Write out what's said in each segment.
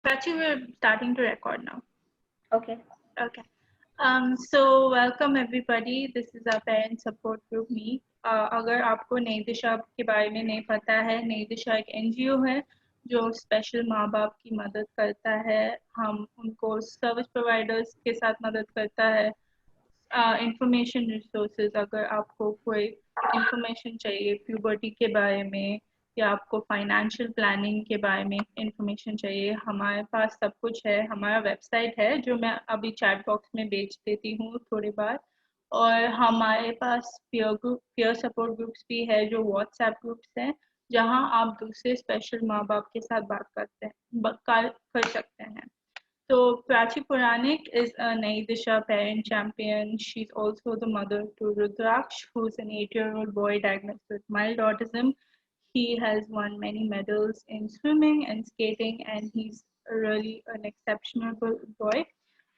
Prachi, we're starting to record now. Okay. Okay. So welcome everybody. This is our parent support group Meet. अगर आपको नई दिशा के बारे में नहीं पता है, नई दिशा एक एनजीओ है जो स्पेशल माँ बाप की मदद करता है. हम उनको सर्विस प्रोवाइडर्स के साथ मदद करता है. इंफॉर्मेशन रिसोर्सेज, अगर आपको कोई इंफॉर्मेशन चाहिए प्यूबर्टी के बारे में या आपको फाइनेंशियल प्लानिंग के बारे में इंफॉर्मेशन चाहिए, हमारे पास सब कुछ है. हमारा वेबसाइट है जो मैं अभी चैट बॉक्स में भेज देती हूँ थोड़ी बार. और हमारे पास पीयर सपोर्ट ग्रुप्स भी है जो व्हाट्सएप ग्रुप्स हैं जहाँ आप दूसरे स्पेशल माँ बाप के साथ बात कर सकते हैं. So Prachi Puranik is a Nai Disha parent champion. She's also the mother to Rudraksh, who's an 8-year-old boy diagnosed with mild autism. He has won many medals in swimming and skating, and he's really an exceptional boy.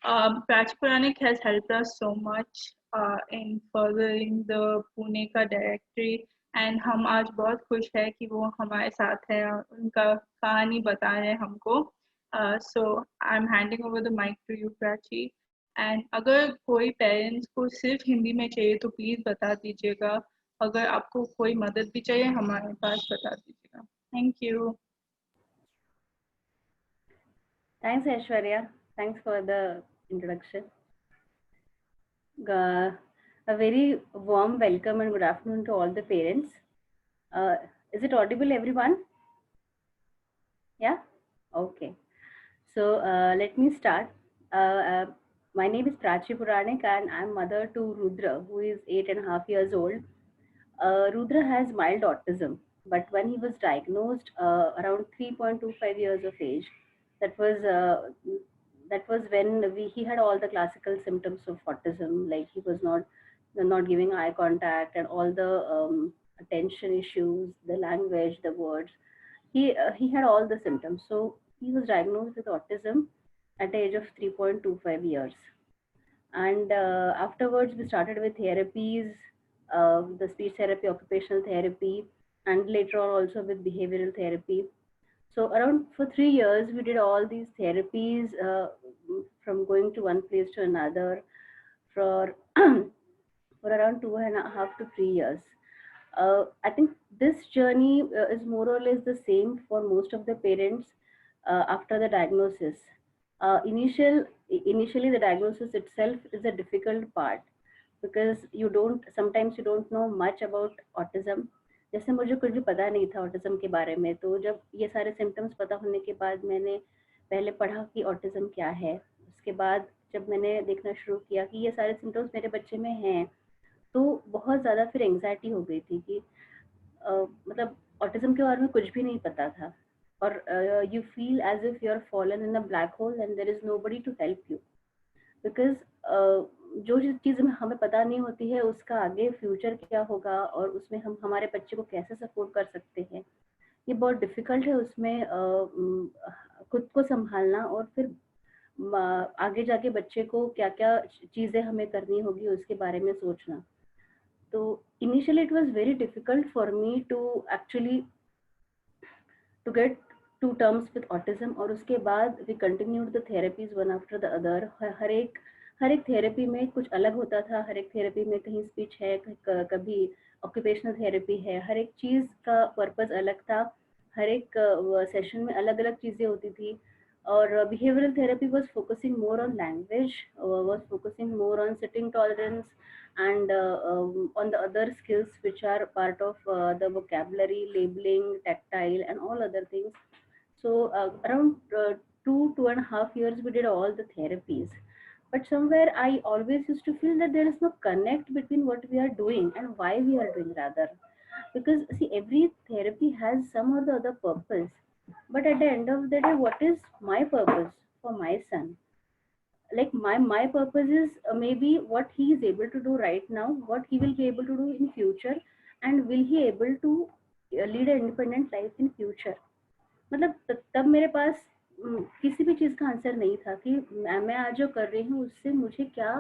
Prachi Puranik has helped us so much in furthering the Pune का directory, and हम आज बहुत खुश है कि वो हमारे साथ है. उनका कहानी बता रहे हैं हमको. So I'm handing over the mic to you, Prachi. And अगर कोई पेरेंट्स को सिर्फ हिंदी में चाहिए तो प्लीज बता दीजिएगा. अगर आपको कोई मदद भी चाहिए हमारे पास बता दीजिएगा. Thank you. Thanks, Aishwarya. Thanks for the introduction. A very warm welcome and good afternoon to all the parents. Is it audible, everyone? Yeah? Okay. So let me start. My name is Prachi Puranik and I'm mother to Rudra, who is 8.5 years old. Rudra has mild autism, but when he was diagnosed around 3.25 years of age, that was when he had all the classical symptoms of autism, like he was not giving eye contact and all the attention issues, the language, the words. He had all the symptoms. So he was diagnosed with autism at the age of 3.25 years. And afterwards, we started with therapies, the speech therapy, occupational therapy, and later on also with behavioral therapy. So around for 3 years, we did all these therapies from going to one place to another for for around 2.5 to 3 years. I think this journey is more or less the same for most of the parents after the diagnosis. Initially, the diagnosis itself is a difficult part because sometimes you don't know much about autism. जैसे मुझे कुछ भी पता नहीं था autism के बारे में, तो जब ये सारे सिम्टम्स पता होने के बाद मैंने पहले पढ़ा कि ऑटिज्म क्या है. उसके बाद जब मैंने देखना शुरू किया कि ये सारे सिम्टम्स मेरे बच्चे में हैं, तो बहुत ज़्यादा फिर एंग्जाइटी हो गई थी कि मतलब ऑटिज्म के बारे में कुछ भी नहीं पता था. और you feel as if you are fallen in a black hole and there is nobody to help you, because जो चीज़ हमें पता नहीं होती है उसका आगे फ्यूचर क्या होगा और उसमें हम हमारे बच्चे को कैसे सपोर्ट कर सकते हैं, ये बहुत डिफ़िकल्ट है. उसमें खुद को संभालना और फिर आगे जाके बच्चे को क्या क्या चीज़ें हमें करनी होगी उसके बारे में सोचना. तो initially it was very difficult for me to actually to get to terms with autism. और उसके बाद we continued the therapies one after the other. हर एक थेरेपी में कुछ अलग होता था. हर एक थेरेपी में कहीं स्पीच है, कभी ऑक्यूपेशनल थेरेपी है. हर एक चीज़ का पर्पस अलग था. हर एक सेशन में अलग अलग चीज़ें होती थी. और behavioral therapy was focusing more on language, was focusing more on sitting tolerance and on the other skills which are part of the vocabulary, labeling, tactile and all other things. So around 2.5 years we did all the therapies, but somewhere I always used to feel that there is no connect between what we are doing and why we are doing, rather, because see, every therapy has some or the other purpose, but at the end of the day, what is my purpose for my son? Like my purpose is maybe what he is able to do right now, what he will be able to do in future, and will he able to lead an independent life in future. मतलब तब मेरे पास किसी भी चीज़ का answer नहीं था कि मैं आज जो कर रही हूँ उससे मुझे क्या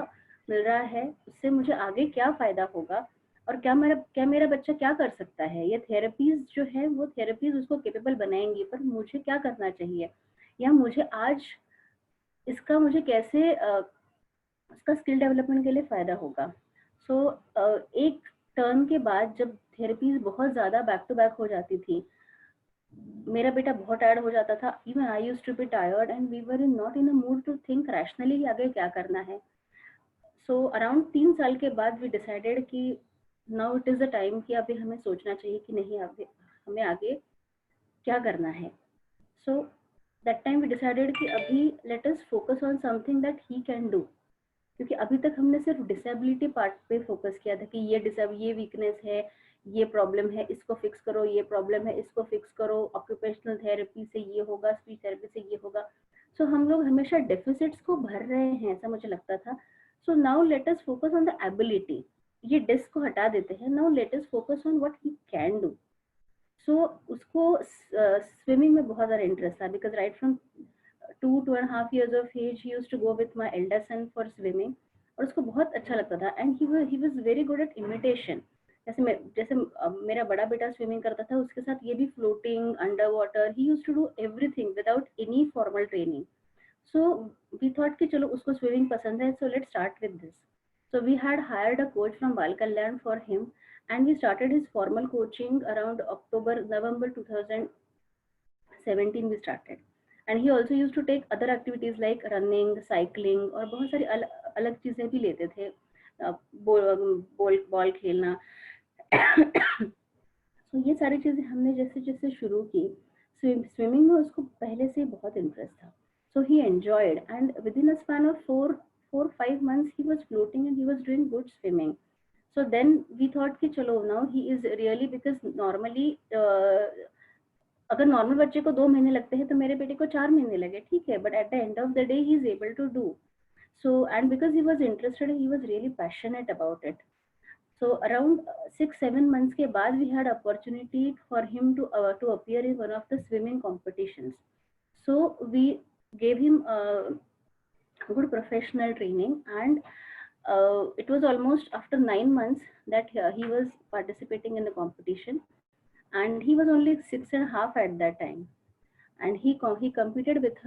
मिल रहा है, उससे मुझे आगे क्या फ़ायदा होगा, और क्या मेरा बच्चा क्या कर सकता है. ये थेरेपीज जो है वो थेरेपीज उसको केपेबल बनाएंगी, पर मुझे क्या करना चाहिए. या मुझे आज इसका मुझे कैसे उसका स्किल डेवलपमेंट के लिए फ़ायदा होगा। सो एक टर्न के बाद जब थेरेपीज़ बहुत ज़्यादा बैक टू बैक हो जाती थी, मेरा बेटा बहुत टायर्ड हो जाता था, even I used to be tired and we were in not in a mood to think rationally कि आगे क्या करना है। सो अराउंड 3 साल के बाद वी डिसाइडेड कि now it is the time कि अभी हमें सोचना चाहिए कि नहीं अभी हमें आगे क्या करना है। So that time we decided कि अभी let us focus on something that he can do, क्योंकि अभी तक हमने सिर्फ डिसेबिलिटी पार्ट पे फोकस किया था कि ये वीकनेस है, ये प्रॉब्लम है, इसको फिक्स करो, ये प्रॉब्लम है, इसको फिक्स करो, ऑक्यूपेशनल थेरेपी से ये होगा, स्पीच थेरेपी से ये होगा। सो हम लोग हमेशा डेफिसिट्स को भर रहे हैं, ऐसा मुझे लगता था। So now let us focus on the ability, ये डिस्क को हटा देते हैं, now let us focus on what he can do. So उसको स्विमिंग में बहुत ज़्यादा इंटरेस्ट था, because right from 2.5 years of age he used to go with my elder son for swimming, और उसको बहुत अच्छा लगता था and he was very good at imitation. जैसे मेरा बड़ा बेटा स्विमिंग करता था, उसके साथ ये भी floating under water, he used to do everything without any formal training. So we thought कि चलो उसको स्विमिंग पसंद है, so let's start with this. So we had hired a coach from Bal Kalyan for him, and we started his formal coaching around November 2017 we started. And he also used to take other activities like running, cycling, और बहुत सारी अलग चीज़ें भी लेते थे, ball खेलना। तो ये सारी चीज़ें हमने जैसे जैसे शुरू की, स्विमिंग में उसको पहले से बहुत इंटरेस्ट था। So he enjoyed and within a span of 4-5 months he was floating and he was doing good swimming. So then we thought कि चलो now he is really, because normally अगर normal बच्चे को 2 महीने लगते हैं तो मेरे बेटे को 4 महीने लगे, ठीक है, but at the end of the day he is able to do so, and because he was interested, he was really passionate about it. So around 6-7 months के बाद we had opportunity for him to appear in one of the swimming competitions. So we gave him good professional training, and it was almost after 9 months that he was participating in the competition, and he was only 6.5 at that time, and he competed with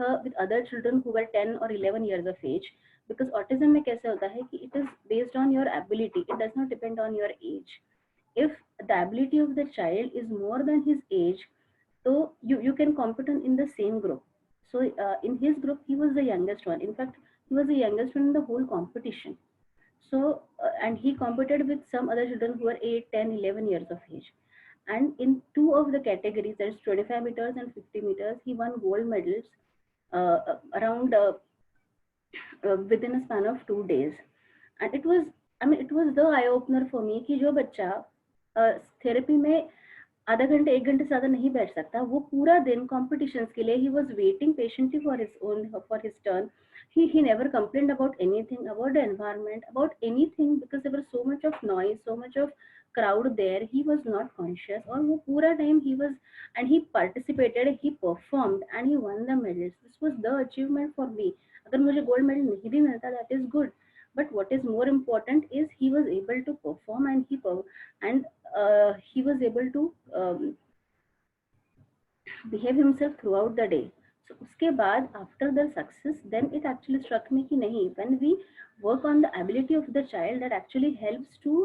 other children who were 10 or 11 years of age, because autism में कैसे होता है कि it is based on your ability, it does not depend on your age. If the ability of the child is more than his age, so you can compete in the same group. So in his group he was the youngest one, in fact he was the youngest one in the whole competition. So and he competed with some other children who were 8, 10, 11 years of age, and in two of the categories, that's 25 meters and 50 meters, he won gold medals around within a span of 2 days. And it was, I mean, it was the eye opener for me कि जो बच्चा therapy में आधा घंटे 1 घंटे से ज़्यादा नहीं बैठ सकता, वो पूरा दिन कॉम्पिटिशन्स के लिए, he was waiting patiently for his turn. He never complained about anything, about the environment, about anything, because there was so much of noise, so much of crowd there. He was not conscious, और वो पूरा time he was, and he participated, he performed, and he won the medals. This was the achievement for me. अगर मुझे gold medal नहीं भी मिलता, that is good, but what is more important is he was able to perform, and he was able to behave himself throughout the day. So uske baad, after the success, then it actually struck me ki nahi, when we work on the ability of the child, that actually helps to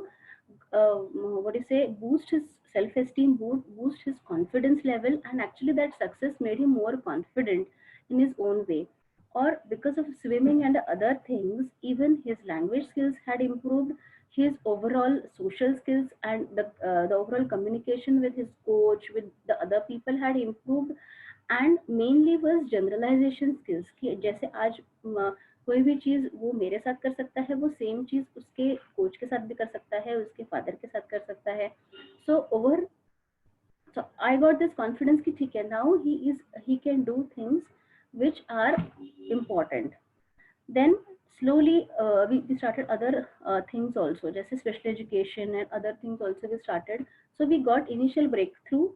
what do you say, boost his self-esteem, boost his confidence level, and actually that success made him more confident in his own way. Or because of swimming and other things, even his language skills had improved, his overall social skills, and the overall communication with his coach, with the other people, had improved. And mainly was generalization skills, कि जैसे आज कोई भी चीज़ वो मेरे साथ कर सकता है, वो सेम चीज़ उसके कोच के साथ भी कर सकता है, उसके फादर के साथ कर सकता है. So I got this confidence कि ठीक है, now he can do things which are important. Then slowly we started other things also, just special education and other things also we started. So we got initial breakthrough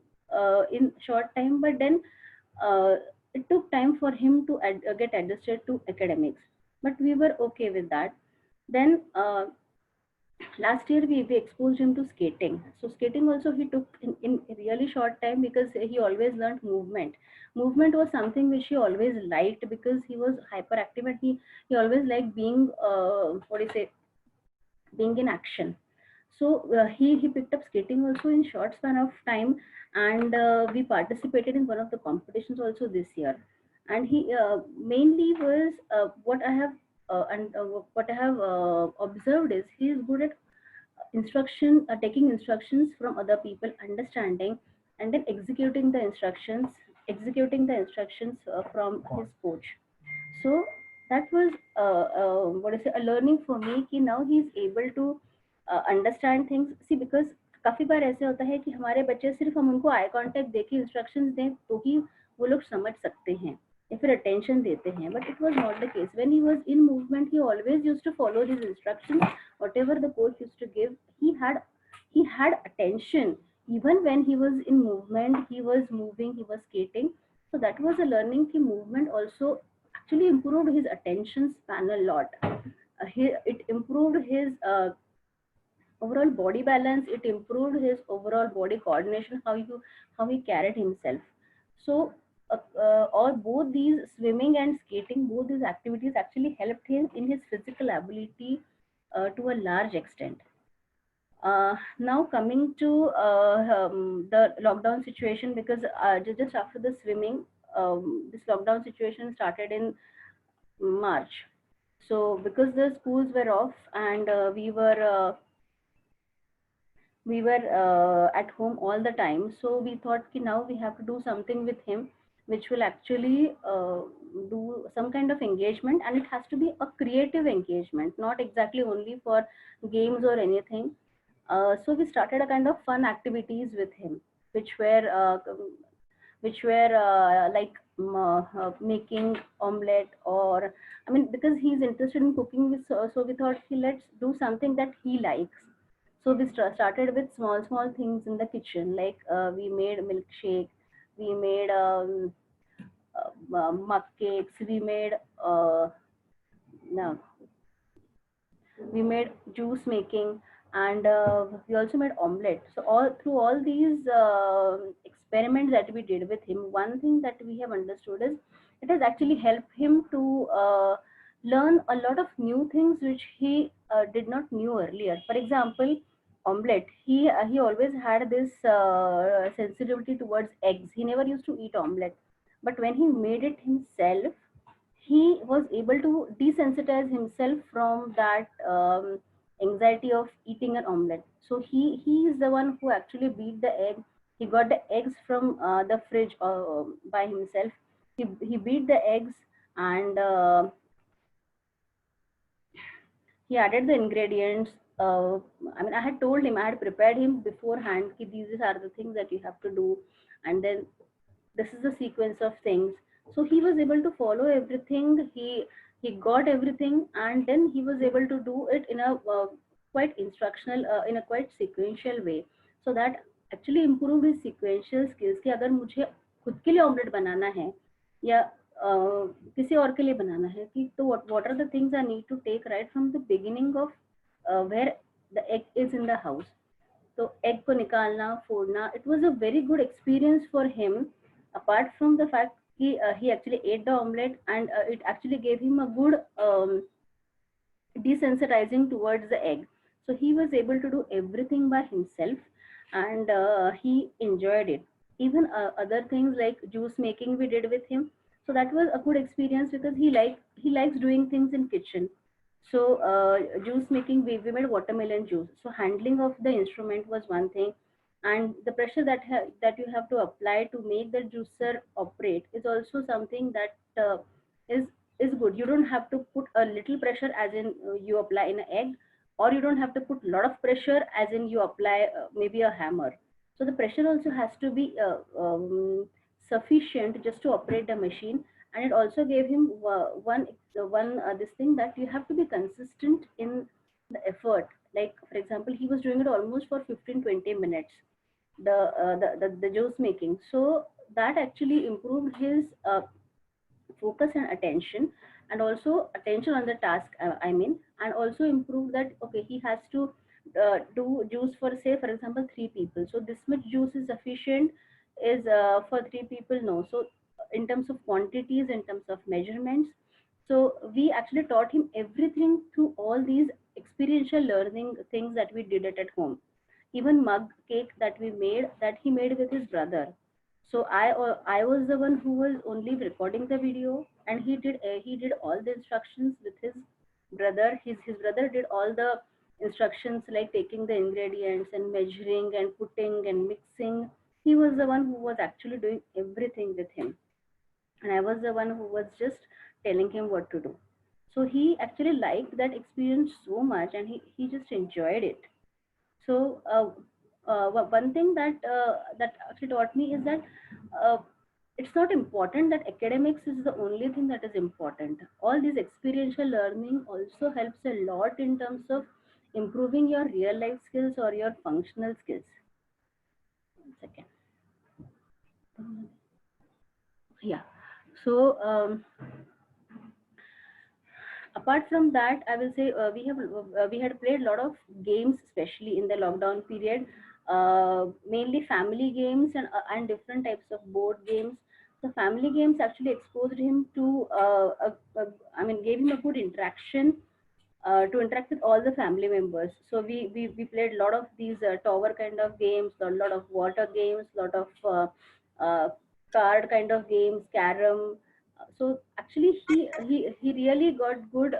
in short time, but then it took time for him to get adjusted to academics, but we were okay with that. Then last year we exposed him to skating. So skating also he took in a really short time, because he always learned movement was something which he always liked, because he was hyperactive, and he always liked being what do you say, being in action. So he picked up skating also in short span of time, and we participated in one of the competitions also this year. And he mainly was what I have and what I have observed is he is good at taking instructions from other people, understanding, and then executing the instructions from his coach. So that was what is it, a learning for me, कि now he is able to understand things. See, because काफी बार ऐसे होता है कि हमारे बच्चे सिर्फ हम उनको आई कांटेक्ट देके इंस्ट्रक्शंस दें तो ही वो लोग समझ सकते हैं या फिर अटेंशन देते हैं, but it was not the case. When he was in movement he always used to follow this instructions, whatever the coach used to give, he had attention. Even when he was in movement, he was moving, he was skating. So that was a learning कि movement also actually improved his attention span a lot. It improved his overall body balance. It improved his overall body coordination, how he carried himself. So or both these, swimming and skating, both these activities actually helped him in his physical ability to a large extent. Now coming to the lockdown situation, because just after the swimming, this lockdown situation started in March. So because the schools were off, and we were at home all the time, so we thought ki now we have to do something with him which will actually do some kind of engagement, and it has to be a creative engagement, not exactly only for games or anything. So we started a kind of fun activities with him, which were like making omelette, or I mean, because he's interested in cooking, so we thought, let's do something that he likes. So we started with small things in the kitchen, like we made milkshake, we made mug cakes, no, we made juice making, and we also made omelette. So all these experiments that we did with him, one thing that we have understood is it has actually helped him to learn a lot of new things which he did not knew earlier. For example, omelette, he always had this sensitivity towards eggs. He never used to eat omelette, but when he made it himself, he was able to desensitize himself from that anxiety of eating an omelette. So he is the one who actually beat the egg. He got the eggs from the fridge by himself. He beat the eggs, and he added the ingredients. I mean, I had told him, I had prepared him beforehand, ki these are the things that you have to do, and then this is the sequence of things. So he was able to follow everything. He got everything, and then he was able to do it in a quite instructional, in a quite sequential way. So that actually improved his sequential skills. कि अगर मुझे खुद के लिए omelette बनाना है या किसी और के लिए बनाना है, कि तो what are the things I need to take right from the beginning of where the egg is in the house. तो एग को निकालना, फोड़ना, it was a very good experience for him. Apart from the fact he actually ate the omelette, and it actually gave him a good desensitizing towards the egg. So he was able to do everything by himself, and he enjoyed it. Even other things like juice making we did with him. So that was a good experience, because he likes doing things in kitchen. So juice making, we made watermelon juice. So handling of the instrument was one thing, and the pressure that you have to apply to make the juicer operate is also something that is is good. You don't have to put a little pressure as in you apply in an egg, or you don't have to put a lot of pressure as in you apply maybe a hammer. So the pressure also has to be sufficient just to operate the machine. And it also gave him one this thing, that you have to be consistent in the effort. Like for example, he was doing it almost for 15-20 minutes, the juice making. So that actually improved his focus and attention, and also attention on the task, I mean, and also improved that okay, he has to do juice for, say for example, 3 people, so this much juice is sufficient, is for 3 people? No. So in terms of quantities, in terms of measurements, so we actually taught him everything through all these experiential learning things that we did it at home. Even mug cake that we made, that he made with his brother. So I was the one who was only recording the video, and he did all the instructions with his brother. His brother did all the instructions, like taking the ingredients and measuring and putting and mixing. He was the one who was actually doing everything with him, and I was the one who was just telling him what to do. So he actually liked that experience so much, and he just enjoyed it. So one thing that that actually taught me is that uh, it's not important that academics is the only thing that is important. All this experiential learning also helps a lot in terms of improving your real life skills or your functional skills. One second. Yeah. So apart from that, I will say we had played a lot of games, especially in the lockdown period, mainly family games and different types of board games. So family games actually exposed him to I mean, gave him a good interaction, to interact with all the family members. So we played a lot of these tower kind of games, a lot of water games, a lot of uh, card kind of games, carom. So actually, he really got good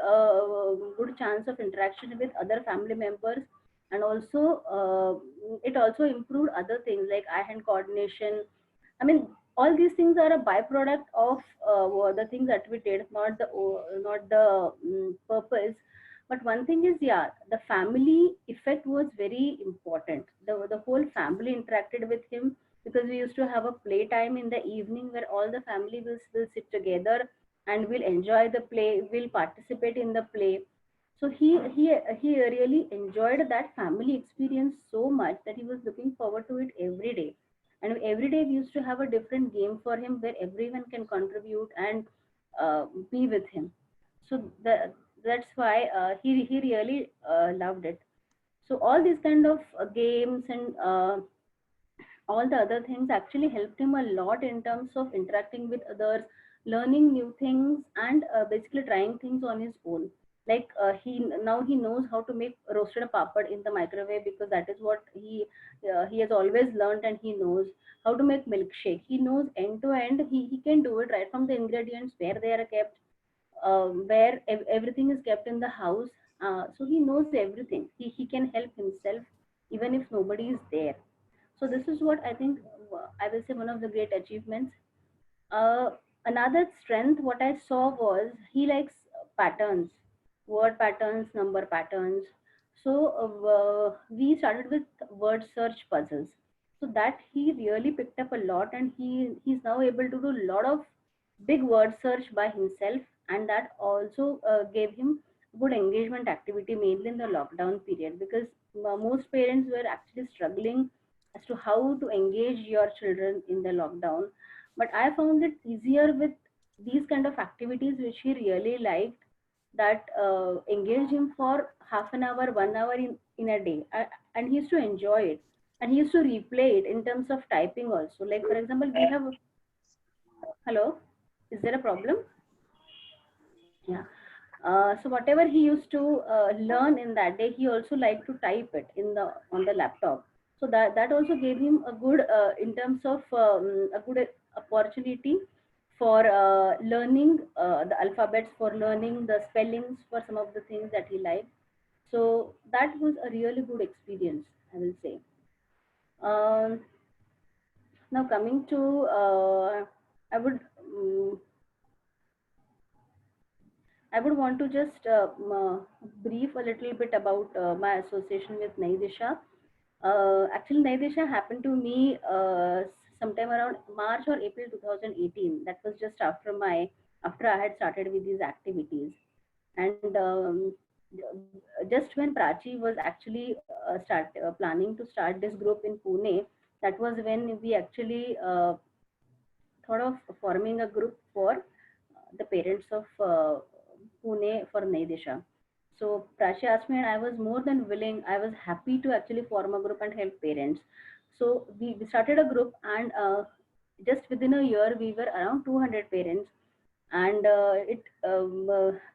chance of interaction with other family members, and also it also improved other things like eye hand coordination. I mean, all these things are a byproduct of the things that we did, not the purpose. But one thing is, yeah, the family effect was very important. The whole family interacted with him, because we used to have a play time in the evening where all the family will sit together and will enjoy the play, will participate in the play. So he really enjoyed that family experience so much that he was looking forward to it every day. And every day we used to have a different game for him where everyone can contribute and be with him. So that's why he really loved it. So all these kind of games and all the other things actually helped him a lot in terms of interacting with others, learning new things, and basically trying things on his own. Like he knows how to make roasted papad in the microwave, because that is what he has always learned. And he knows how to make milkshake. He knows end to end. He can do it right from the ingredients, where they are kept, where everything is kept in the house. So he knows everything. He can help himself even if nobody is there. So this is what I think, I will say, one of the great achievements. uh, Another strength what I saw was he likes patterns, word patterns, number patterns. So we started with word search puzzles, so that he really picked up a lot, and he's now able to do a lot of big word search by himself. And that also gave him good engagement activity, mainly in the lockdown period, because most parents were actually struggling as to how to engage your children in the lockdown. But I found it easier with these kind of activities which he really liked, that engaged him for half an hour, 1 hour in a day. And he used to enjoy it, and he used to replay it in terms of typing also. Like for example, we have, hello, is there a problem? Yeah. So whatever he used to learn in that day, he also liked to type it in the on the laptop. So that also gave him a good in terms of a good opportunity for learning the alphabets, for learning the spellings for some of the things that he liked. So that was a really good experience, I will say. Um, Now coming to, I would I would want to just brief a little bit about my association with Naidisha. Actually, Naidisha happened to me sometime around March or April 2018. That was just after I had started with these activities. And just when Prachi was actually planning to start this group in Pune, that was when we actually thought of forming a group for the parents of Pune for Naidisha. So Prachi asked me, and I was more than willing. I was happy to actually form a group and help parents. So we started a group, and just within a year, we were around 200 parents. And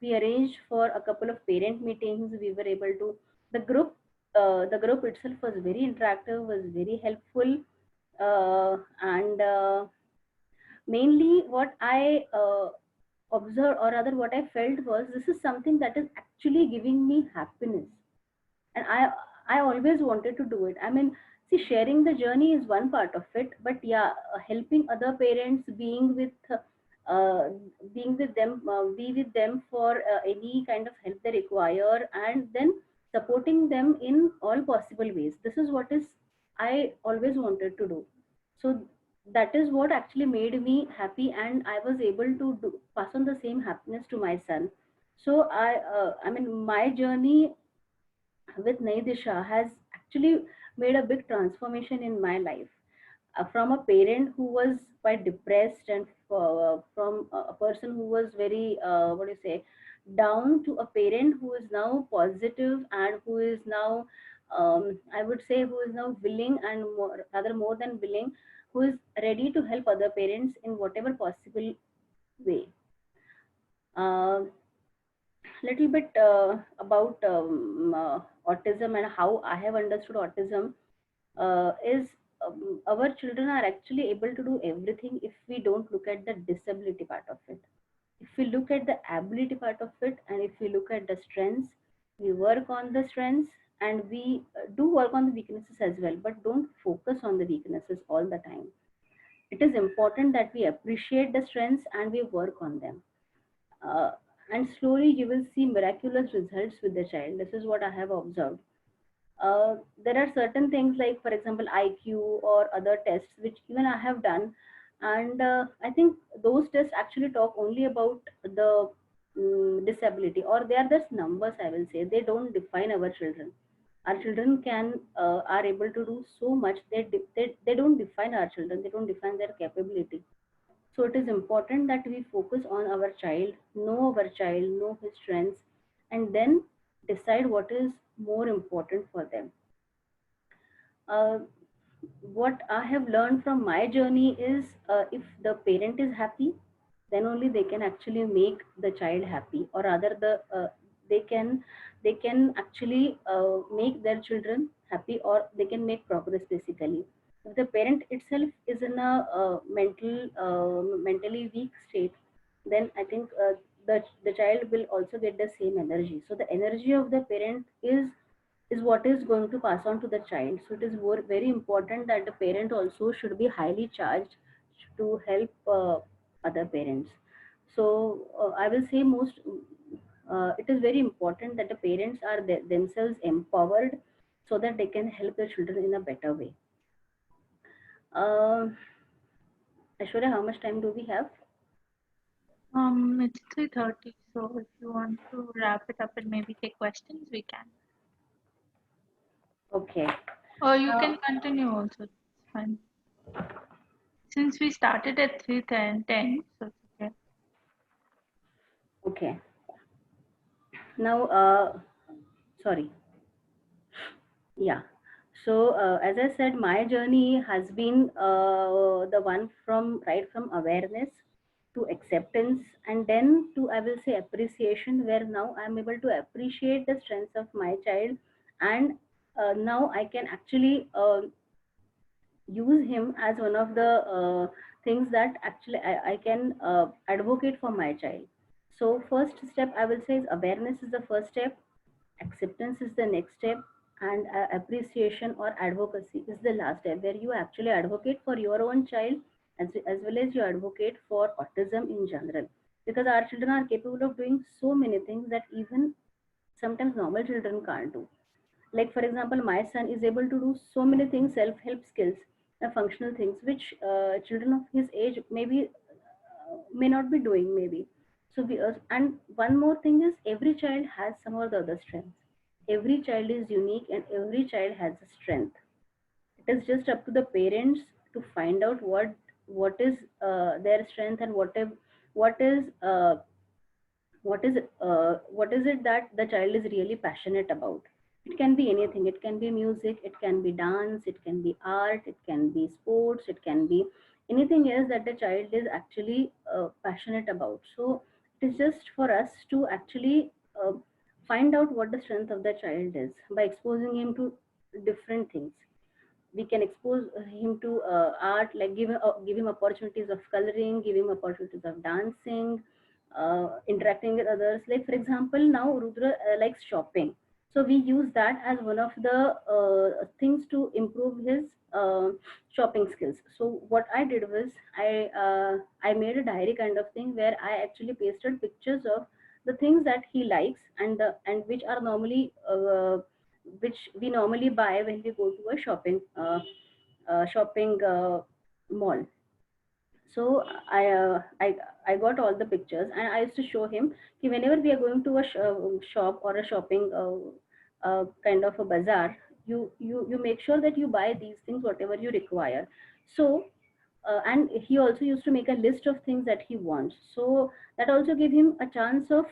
we arranged for a couple of parent meetings. We were able to the group itself was very interactive, was very helpful, and mainly what I observed, or rather what I felt, was this is something that is actually giving me happiness, and I always wanted to do it. I mean, see, sharing the journey is one part of it, but yeah, helping other parents, uh, being with them, be with them for any kind of help they require, and then supporting them in all possible ways, this is what is I always wanted to do. So that is what actually made me happy, and I was able to pass on the same happiness to my son. So I mean, my journey with Naidisha has actually made a big transformation in my life. From a parent who was quite depressed, and from a person who was very, what do you say, down, to a parent who is now positive, and who is now, I would say, who is now willing, and more, rather more than willing, who is ready to help other parents in whatever possible way. Uh, Little bit about autism and how I have understood autism is, our children are actually able to do everything if we don't look at the disability part of it. If we look at the ability part of it, and if we look at the strengths, we work on the strengths, and we do work on the weaknesses as well, but don't focus on the weaknesses all the time. It is important that we appreciate the strengths and we work on them. uh, and slowly you will see miraculous results with the child. This is what I have observed. There are certain things like, for example, IQ or other tests, which even I have done, and I think those tests actually talk only about the disability, or they are just numbers. I will say they don't define our children. Our children can are able to do so much. They don't define our children. They don't define their capability. So it is important that we focus on our child, know his strengths, and then decide what is more important for them. Uh, what I have learned from my journey is, if the parent is happy, then only they can actually make the child happy, or rather, they can they can actually make their children happy, or they can make progress basically. If the parent itself is in a mentally weak state, then I think the child will also get the same energy. So the energy of the parent is what is going to pass on to the child. So it is very important that the parent also should be highly charged to help other parents. So I will say it is very important that the parents are themselves empowered, so that they can help the children in a better way. Uh, Aishwarya, how much time do we have? It's 3:30, so if you want to wrap it up and maybe take questions, we can. Okay. Or you can continue also. It's fine. Since we started at 3:10, so it's okay. Okay. Now, sorry. Yeah. So, as I said, my journey has been the one from right from awareness to acceptance, and then to, I will say, appreciation, where now I'm able to appreciate the strengths of my child, and now I can actually use him as one of the things that actually I can advocate for my child. So, first step I will say is awareness is the first step, acceptance is the next step, and appreciation or advocacy is the last step, where you actually advocate for your own child, as well as you advocate for autism in general, because our children are capable of doing so many things that even sometimes normal children can't do. Like, for example, my son is able to do so many things, self-help skills, functional things, which children of his age maybe may not be doing, maybe. So and one more thing is, every child has some or the other strengths. Every child is unique, and every child has a strength. It is just up to the parents to find out what is their strength, and what is what is it that the child is really passionate about. It can be anything. It can be music, it can be dance, it can be art, it can be sports, it can be anything else that the child is actually passionate about. So it is just for us to actually find out what the strength of the child is by exposing him to different things. We can expose him to art, like give him opportunities of coloring, give him opportunities of dancing, interacting with others. Like for example, now Rudra likes shopping, so we use that as one of the things to improve his shopping skills. So what I did was I made a diary kind of thing where I actually pasted pictures of the things that he likes, and which are normally which we normally buy when we go to a shopping mall. So I got all the pictures, and I used to show him कि whenever we are going to a shop or a shopping kind of a bazaar, you make sure that you buy these things whatever you require. So and he also used to make a list of things that he wants, so that also gave him a chance of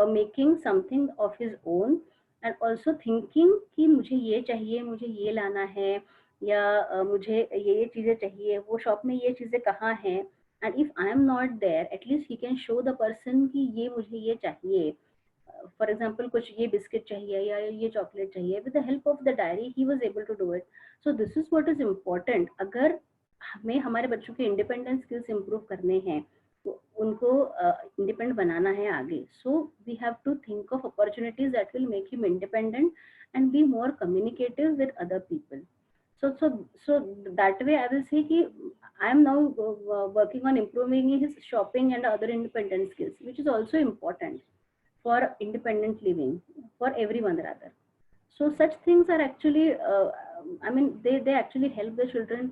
making something of his own, and also thinking कि मुझे ये चाहिए, मुझे ये लाना है, या मुझे ये चीजें चाहिए, वो शॉप में ये चीजें कहाँ हैं, and if I am not there at least he can show the person कि ये मुझे ये चाहिए. फॉर एग्जाम्पल कुछ ये बिस्किट चाहिए या ये चॉकलेट चाहिए, with the help of the diary he was able to do it. So this is what is important. अगर हमें हमारे बच्चों के इंडिपेंडेंट स्किल्स इंप्रूव करने हैं, तो उनको इंडिपेंडेंट बनाना है आगे, so we have to think of opportunities that will make him independent and be more communicative with other people. So that way I will say ki I am now working on improving his shopping and other independent skills, which is also important for independent living for everyone rather. So such things are actually I mean they actually help the children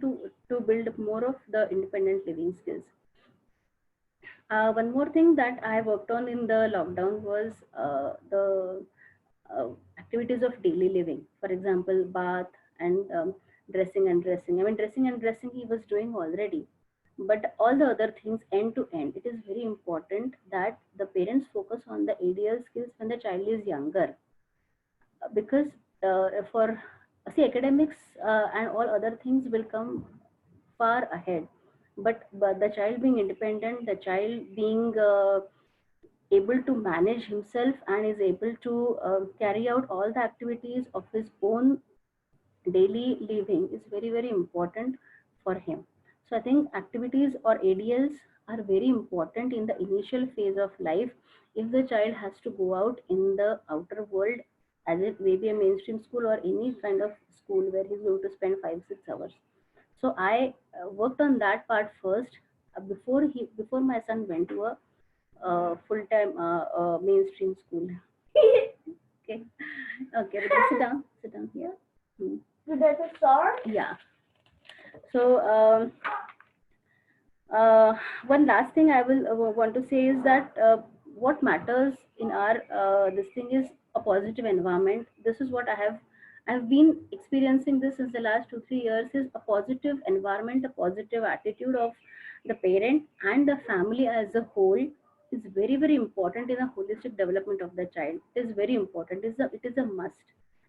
to build more of the independent living skills. One more thing that I worked on in the lockdown was the activities of daily living. For example, bath and dressing and dressing. I mean, dressing and dressing he was doing already, but all the other things end to end. It is very important that the parents focus on the ADL skills when the child is younger, because for see academics and all other things will come far ahead, but the child being independent, the child being able to manage himself and is able to carry out all the activities of his own daily living is very very important for him. So I think activities or ADLs are very important in the initial phase of life. If the child has to go out in the outer world, as it may be a mainstream school or any kind of school where he's going to spend 5 6 hours, so I worked on that part first before my son went to a full time mainstream school. Okay, okay, sit down here. Hmm. That's a sword? Yeah. So one last thing I will want to say is that what matters in our this thing is a positive environment. This is what I've been experiencing this since the last 2 3 years, is a positive environment, a positive attitude of the parent and the family as a whole is very very important in the holistic development of the child. It is very important. It is a must,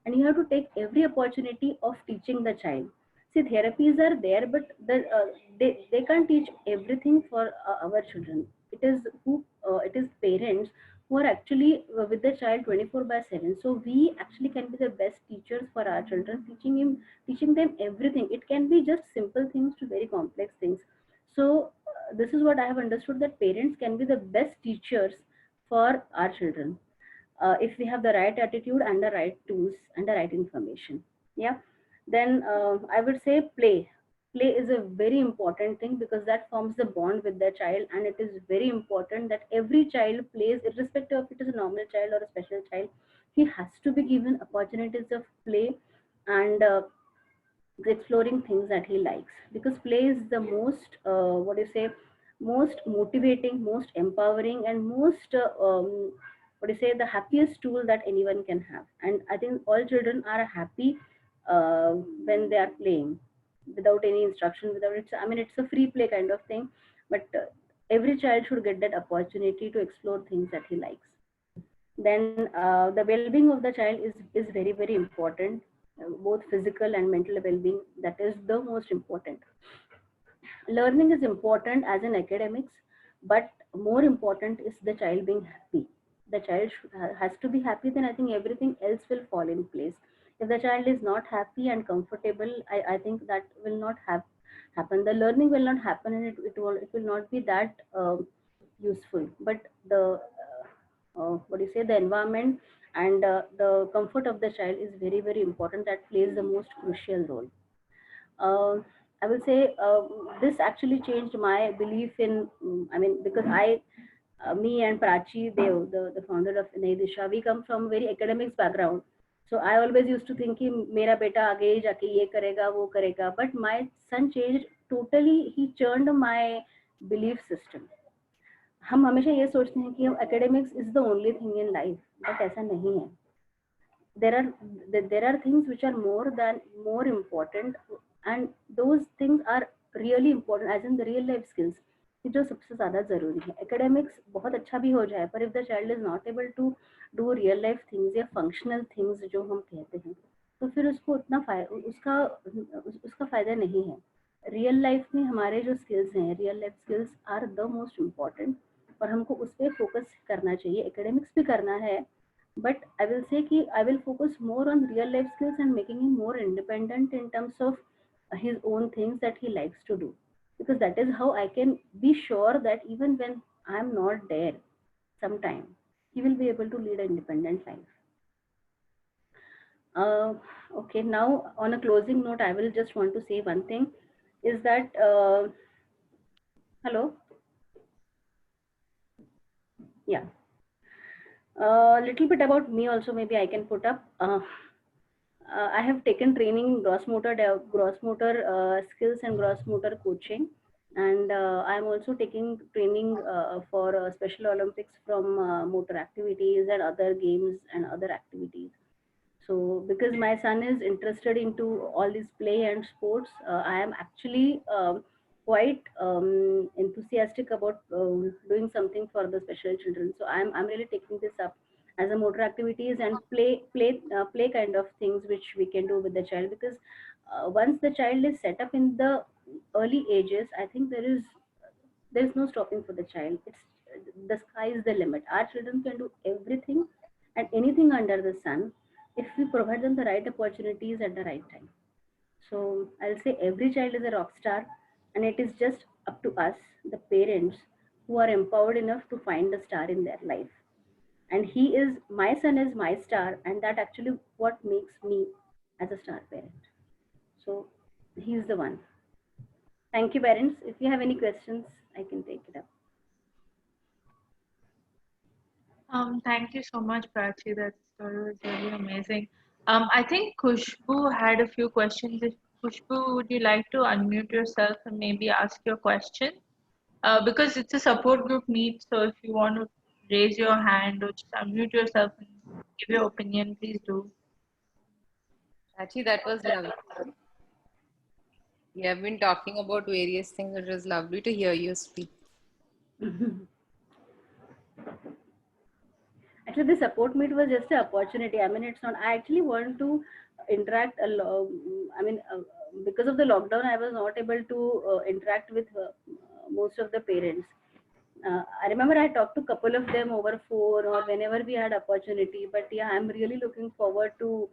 and you have to take every opportunity of teaching the child. See, therapies are there, but they can't teach everything for our children. It is parents who are actually with the child 24/7. So we actually can be the best teachers for our children, teaching them everything. It can be just simple things to very complex things. So this is what I have understood, that parents can be the best teachers for our children if we have the right attitude and the right tools and the right information. Yeah. Then I would say play is a very important thing, because that forms the bond with the child, and it is very important that every child plays, irrespective of it is a normal child or a special child. He has to be given opportunities of play and exploring things that he likes, because play is the most what do you say, most motivating, most empowering, and most what do you say, the happiest tool that anyone can have. And I think all children are happy uh, when they are playing without any instruction, without it's, I mean, it's a free play kind of thing, but every child should get that opportunity to explore things that he likes. then the well-being of the child is very, very important, both physical and mental well-being. That is the most important. Learning is important as in academics, but more important is the child being happy. The child has to be happy, then I think everything else will fall in place. If the child is not happy and comfortable, I think that will not happen. The learning will not happen, and it will not be that useful. But the what do you say, the environment and the comfort of the child is very, very important. That plays the most crucial role. uh, I will say this actually changed my belief in, I mean, because me and Prachi Dev, the founder of Nayi Disha, we come from very academics background. So I always used to think कि मेरा बेटा आगे जाके ये करेगा वो करेगा. But my son changed totally. He churned my belief system. हम हमेशा ये सोचते हैं कि academics is the only thing in life, but ऐसा नहीं है. There are things which are more important, and those things are really important, as in the real life skills, जो सबसे ज्यादा जरूरी है. एकेडमिक्स बहुत अच्छा भी हो जाए, पर if the child is not able to do real life things या functional things जो हम कहते हैं, तो फिर उसको उतना उसका फायदा नहीं है. रियल लाइफ में हमारे जो स्किल्स हैं, real life skills are the most important, और हमको उस पर फोकस करना चाहिए. एकेडमिक्स भी करना है, but I will say कि I will focus more on real life skills and making him more independent in terms of his own things that he likes to do, because that is how I can be sure that even when I am not there sometime, he will be able to lead an independent life. Okay, now on a closing note, I will just want to say one thing, is that hello, yeah, a little bit about me also, maybe I can put up. I have taken training in gross motor skills and gross motor coaching, and I am also taking training for Special Olympics from motor activities and other games and other activities. So because my son is interested into all these play and sports, I am actually quite enthusiastic about doing something for the special children. So I'm really taking this up as a motor activities and play kind of things which we can do with the child, because once the child is set up in the early ages, I think there is no stopping for the child. It's the sky is the limit. Our children can do everything and anything under the sun if we provide them the right opportunities at the right time. So I'll say every child is a rock star, and it is just up to us, the parents, who are empowered enough to find the star in their life. And my son is my star, and that actually what makes me as a star parent. So he's the one. Thank you, parents. If you have any questions, I can take it up. Thank you so much, Prachi. That story was really amazing. I think Khushbu had a few questions. If Khushbu, would you like to unmute yourself and maybe ask your question? Because it's a support group meet, so if you want to raise your hand or just unmute yourself and give your opinion, please do. Prachi, that was lovely. You have been talking about various things. It was lovely to hear you speak. Actually, the support meet was just an opportunity. I mean, it's not. I actually want to interact a lot. I mean, because of the lockdown, I was not able to interact with most of the parents. I remember I talked to a couple of them over phone or whenever we had opportunity. But yeah, I'm really looking forward to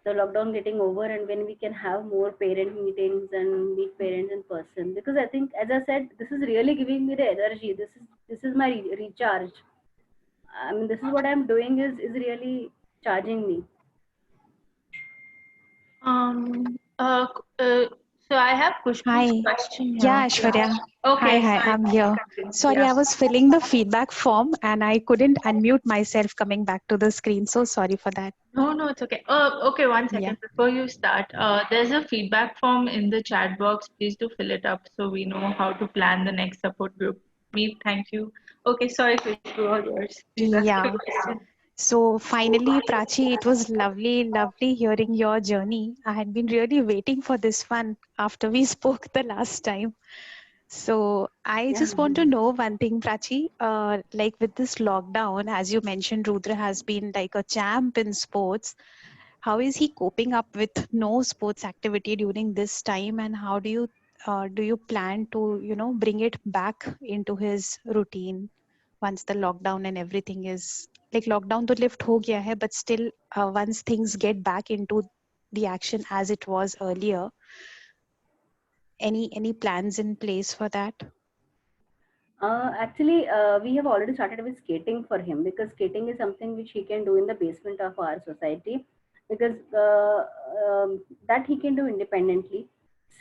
the lockdown getting over, and when we can have more parent meetings and meet parents in person. Because I think, as I said, this is really giving me the energy. This is my recharge. I mean, this is what I'm doing is really charging me. So I have Khushbu's question here. Yeah, Aishwarya. Okay. Hi, I'm here. Sorry, I was filling the feedback form and I couldn't unmute myself coming back to the screen. So sorry for that. No, it's okay. Okay, 1 second. Yeah. Before you start, there's a feedback form in the chat box. Please do fill it up so we know how to plan the next support group meet. Thank you. Okay, sorry, Khushbu, all yours. Please ask your question. So finally, Prachi, it was lovely hearing your journey. I had been really waiting for this one after we spoke the last time. So I just want to know one thing, Prachi. Like with this lockdown, as you mentioned, Rudra has been like a champ in sports. How is he coping up with no sports activity during this time, and how do you plan to bring it back into his routine once the lockdown and everything is like lockdown to lift ho gaya hai, but still once things get back into the action as it was earlier, any plans in place for that? Actually, we have already started with skating for him, because skating is something which he can do in the basement of our society, because that he can do independently.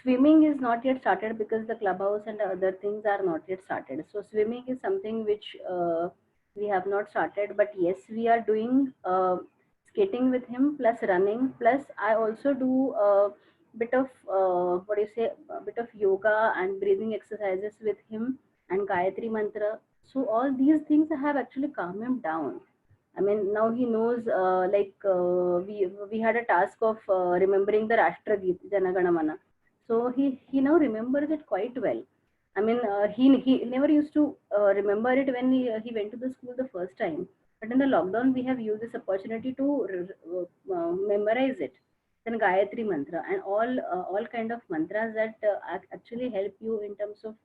Swimming is not yet started because the clubhouse and the other things are not yet started. So swimming is something which we have not started, but yes, we are doing skating with him plus running. Plus, I also do a bit of what do you say, a bit of yoga and breathing exercises with him, and Gayatri Mantra. So all these things have actually calmed him down. I mean, now he knows. We had a task of remembering the Rashtrageet Jana Gana Mana. So he now remembers it quite well. I mean, he never used to remember it when he went to the school the first time. But in the lockdown, we have used this opportunity to memorize it. Then Gayatri Mantra and all kind of mantras that actually help you in terms of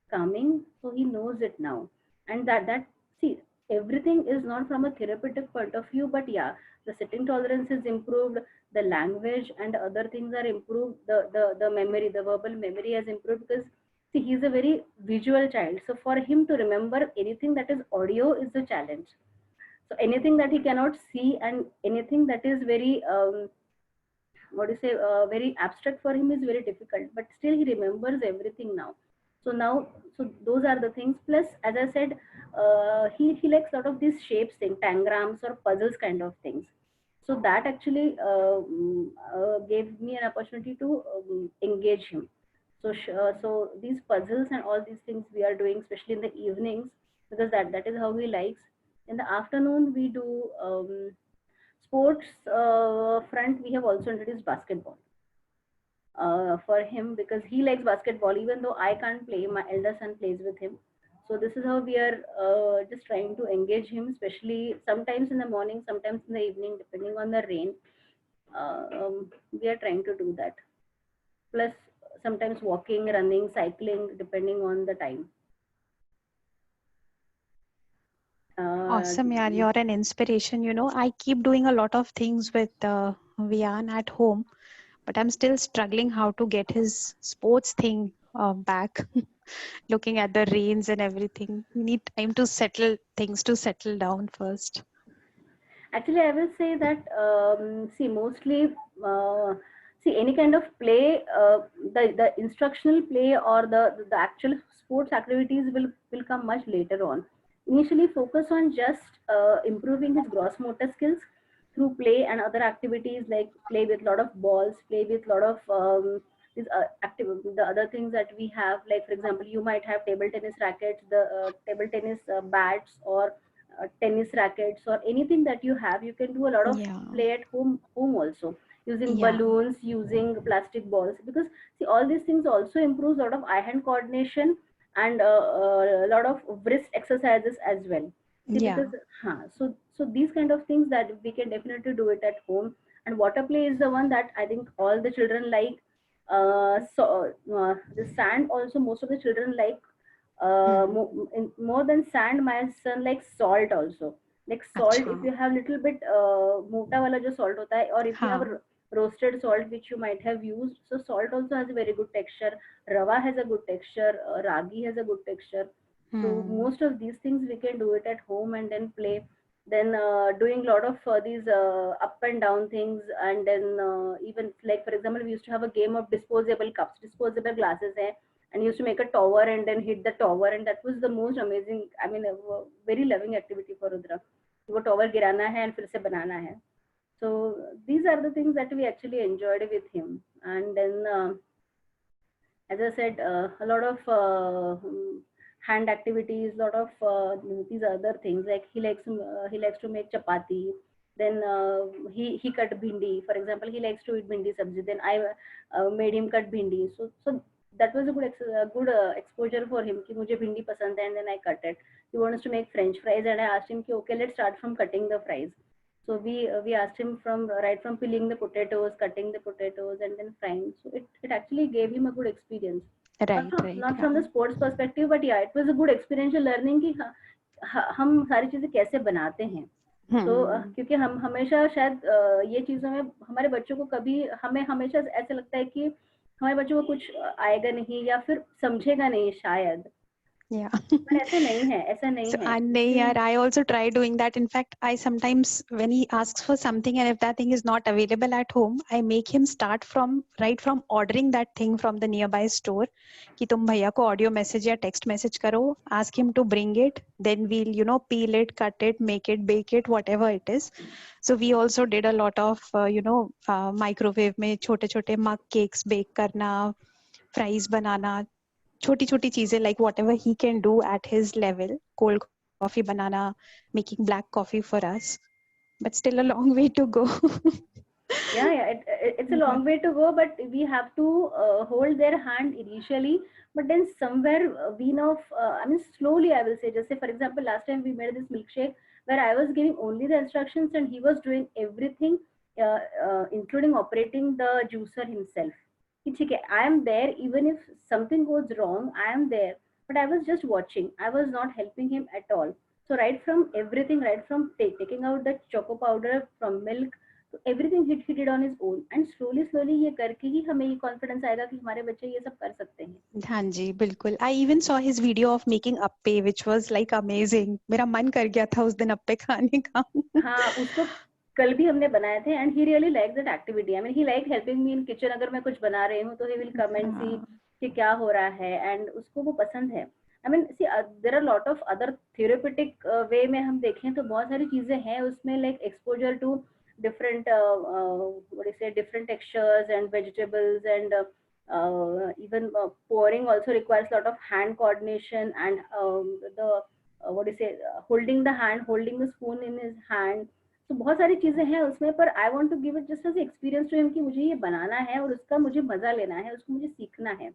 calming. So he knows it now, and that see, everything is not from a therapeutic point of view, but yeah, the sitting tolerance is improved, the language and other things are improved, the memory, the verbal memory has improved, because see, he's a very visual child, so for him to remember anything that is audio is a challenge. So anything that he cannot see and anything that is very what do you say, very abstract for him is very difficult, but still he remembers everything now. So now, so those are the things. Plus, as I said, he likes a lot of these shapes thing, tangrams or puzzles kind of things. So that actually gave me an opportunity to engage him. So so these puzzles and all these things we are doing, especially in the evenings, because that is how he likes. In the afternoon we do sports front. We have also introduced basketball for him, because he likes basketball. Even though I can't play, my elder son plays with him. So this is how we are just trying to engage him, especially sometimes in the morning, sometimes in the evening, depending on the rain. We are trying to do that. Plus, sometimes walking, running, cycling, depending on the time. Awesome, yeah, you're an inspiration. I keep doing a lot of things with Vian at home, but I'm still struggling how to get his sports thing back. Looking at the rains and everything, we need time to settle things to settle down first. Actually, I will say that see, mostly see, any kind of play, the instructional play or the actual sports activities will come much later on. Initially, focus on just improving his gross motor skills through play and other activities, like play with a lot of balls, play with a lot of the other things that we have. Like for example, you might have table tennis rackets, the table tennis bats, or tennis rackets, or anything that you have. You can do a lot of Yeah. play at home also, using Yeah. balloons, using plastic balls, because see, all these things also improves a lot of eye hand coordination and a lot of wrist exercises as well. See, Yeah. because so these kind of things that we can definitely do it at home. And water play is the one that I think all the children like. The sand also most of the children like. More than sand, my son likes salt also. Like salt, Acha. if you have little bit mota wala jo salt hota hai, or if you have Haan. roasted salt which you might have used, so salt also has a very good texture. Rava has a good texture, ragi has a good texture. So most of these things we can do it at home and then play. Then doing a lot of these up and down things, and then even like for example, we used to have a game of disposable cups, disposable glasses, and used to make a tower and then hit the tower, and that was the most amazing, I mean, a very loving activity for Rudra. वो tower गिराना है and फिर से बनाना है. So these are the things that we actually enjoyed with him. And then as I said, a lot of hand activities, a lot of these other things, like he likes to make chapati. Then he cut bhindi, for example. He likes to eat bhindi sabzi, then I made him cut bhindi. So that was a good exposure for him कि मुझे भिंडी पसंद है, and then I cut it. He wants to make French fries, and I asked him कि okay, let's start from cutting the fries. So we asked him from peeling the potatoes, cutting the potatoes, and then frying. So it actually gave him a good experience. Right, Not from the sports perspective, but yeah, it was a good experiential learning कि हम सारी चीजें कैसे बनाते हैं. So क्योंकि हम हमेशा शायद ये चीजों में हमारे बच्चों को कभी हमें हमेशा ऐसा लगता है कि हमारे बच्चों को कुछ आएगा नहीं या फिर समझेगा नहीं शायद. Yeah. पर ऐसा नहीं है, ऐसा नहीं So, है. I also try doing that. In fact, I sometimes, when he asks for something and if that thing is not available at home, I make him start from ordering that thing from the nearby store. कि तुम भैया को audio message या text message करो, ask him to bring it, then we'll peel it, cut it, make it, bake it, whatever it is. So we also did a lot of microwave में छोटे छोटे mug cakes bake करना, fries बनाना, छोटी छोटी चीजें, like whatever he can do at his level. Cold coffee banana, making black coffee for us, but still a long way to go. It's a long way to go, but we have to hold their hand initially, but then somewhere slowly, I will say. Just say, for example, last time we made this milkshake where I was giving only the instructions and he was doing everything, including operating the juicer himself. I am there, even if something goes wrong, I am there, but I was just watching. I was not helping him at all. So right from everything, right from taking out the choco powder from milk, तो everything he did on his own, and slowly ये करके ही हमें ये confidence आएगा कि हमारे बच्चे ये सब कर सकते हैं. हाँ जी, बिल्कुल. I even saw his video of making appe, which was like amazing. मेरा मन कर गया था उस दिन अप्पे खाने का. हाँ, उसको कल भी हमने बनाए थे, and he really liked that activity. I mean, he liked helping me in kitchen. अगर मैं कुछ बना रही हूँ तो he will come and see कि क्या हो रहा है, and उसको वो पसंद है. I mean, see, there are a lot of other therapeutic way में हम देखें तो बहुत सारी चीजें हैं उसमें, like exposure to different different textures and vegetables, and even pouring also requires a lot of hand coordination, and holding the hand, holding the spoon in his hand. तो बहुत सारी चीजें हैं उसमें, पर I want to give it just as experience to him कि मुझे ये बनाना है और उसका मुझे मजा लेना है, उसको मुझे सीखना है.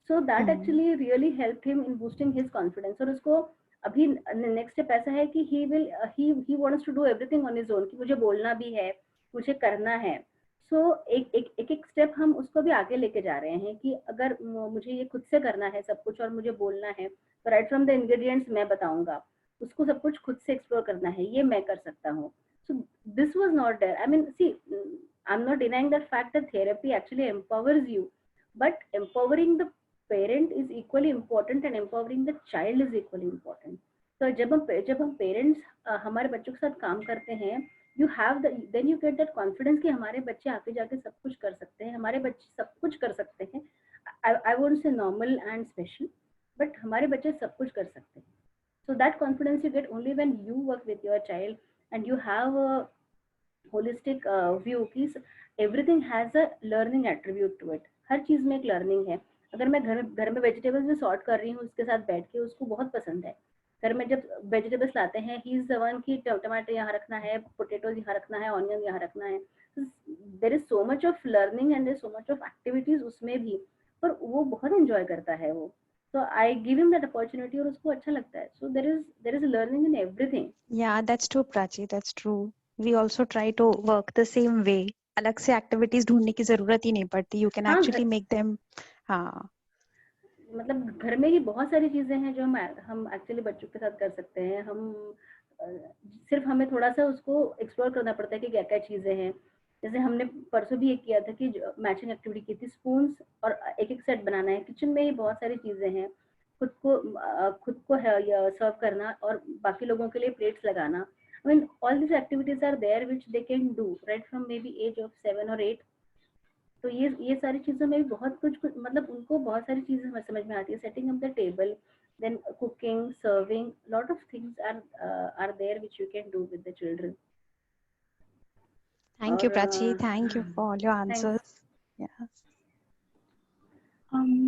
So that actually really help him in boosting his confidence. और उसको अभी नेक्स्ट स्टेप ऐसा है कि he wants to do everything on his own, कि मुझे बोलना भी है, मुझे करना है. सो एक स्टेप हम उसको भी आगे लेके जा रहे हैं कि अगर मुझे ये खुद से करना है सब कुछ और मुझे बोलना है, तो राइट फ्रॉम द इंग्रेडिएंट्स मैं बताऊंगा, उसको सब कुछ खुद से एक्सप्लोर करना है, ये मैं कर सकता हूँ. So this was not there. I mean, see, I'm not denying that fact that therapy actually empowers you, but empowering the parent is equally important, and empowering the child is equally important. So जब हम parents हमारे बच्चों के साथ काम करते हैं, then you get that confidence कि हमारे बच्चे आगे जाके सब कुछ कर सकते हैं, हमारे बच्चे सब कुछ कर सकते हैं. I won't say normal and special, but हमारे बच्चे सब कुछ कर सकते हैं. So that confidence you get only when you work with your child and you have a holistic view कि everything has a learning attribute to it. हर चीज में एक learning है. अगर मैं घर में vegetables में sort कर रही हूँ उसके साथ बैठ के, उसको बहुत पसंद है. घर में जब vegetables लाते हैं, he is the one कि टमाटर यहाँ रखना है, potatoes यहाँ रखना है, onion यहाँ रखना है. There is so much of learning and there is so much of activities उसमें भी, पर वो बहुत enjoy करता है वो. So I give him that opportunity और उसको अच्छा लगता है. So there is learning in everything. Yeah, that's true, Prachi. That's true. We also try to work the same way. अलग से activities ढूंढने की जरूरत ही नहीं पड़ती. You can actually make them. हाँ. मतलब घर में ही बहुत सारी चीजें हैं जो हम एक्चुअली बच्चों के साथ कर सकते हैं. सिर्फ हमें थोड़ा सा उसको एक्सप्लोर करना पड़ता है कि क्या क्या चीजें हैं. जैसे हमने परसों भी एक किया था कि मैचिंग एक्टिविटी की थी, स्पून्स और एक सेट बनाना है. किचन में ही बहुत सारी चीजें हैं, खुद को सर्व करना और बाकी लोगों के लिए प्लेट्स लगाना. I mean, all these activities are there which they can do right from maybe age of 7 or 8. तो ये सारी चीजों में भी बहुत कुछ मतलब उनको बहुत सारी चीजें समझ में आती है. Setting up the table, then cooking, serving, lot of things are there which you can do with the children. Thank you, Prachi. Thank you for all your answers. Thanks. Yeah.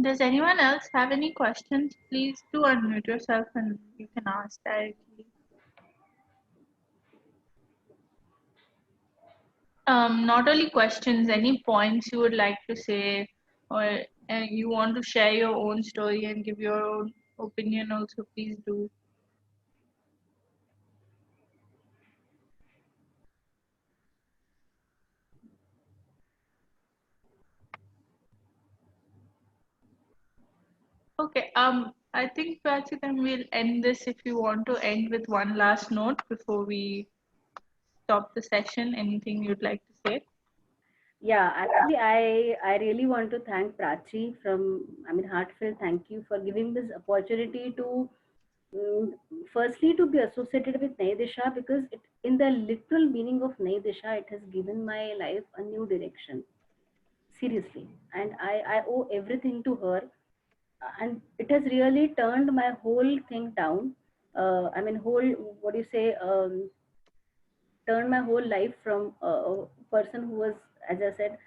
Does anyone else have any questions? Please do unmute yourself and you can ask directly. Not only questions, any points you would like to say, or and you want to share your own story and give your own opinion also, please do. Okay, I think Prachi, then we'll end this if you want to end with one last note before we stop the session. Anything you'd like to say? Yeah, actually, I really want to thank Prachi from, I mean, heartfelt thank you for giving this opportunity to, mm, firstly, to be associated with Nai Disha, because it, in the literal meaning of Nai Disha, it has given my life a new direction. Seriously, and I owe everything to her, and it has really turned my whole thing down. I mean, whole, what do you say? Turned my whole life from a person who was, as I said,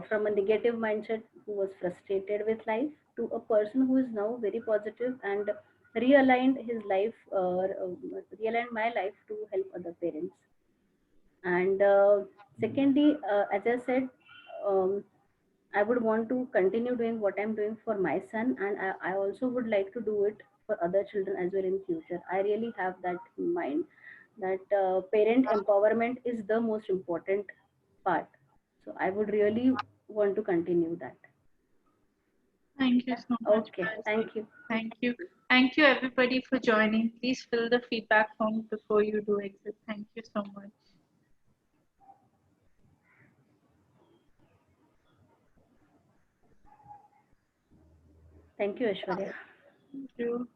from a negative mindset, who was frustrated with life, to a person who is now very positive and realigned his life, realigned my life to help other parents. And secondly, as I said, um, I would want to continue doing what I'm doing for my son, and I also would like to do it for other children as well in future. I really have that in mind, that parent empowerment is the most important part. So I would really want to continue that. Thank you so much, Okay, Prachi. thank you. Thank you. Thank you, everybody, for joining. Please fill the feedback form before you do exit. Thank you so much. Thank you, Aishwarya. Thank you.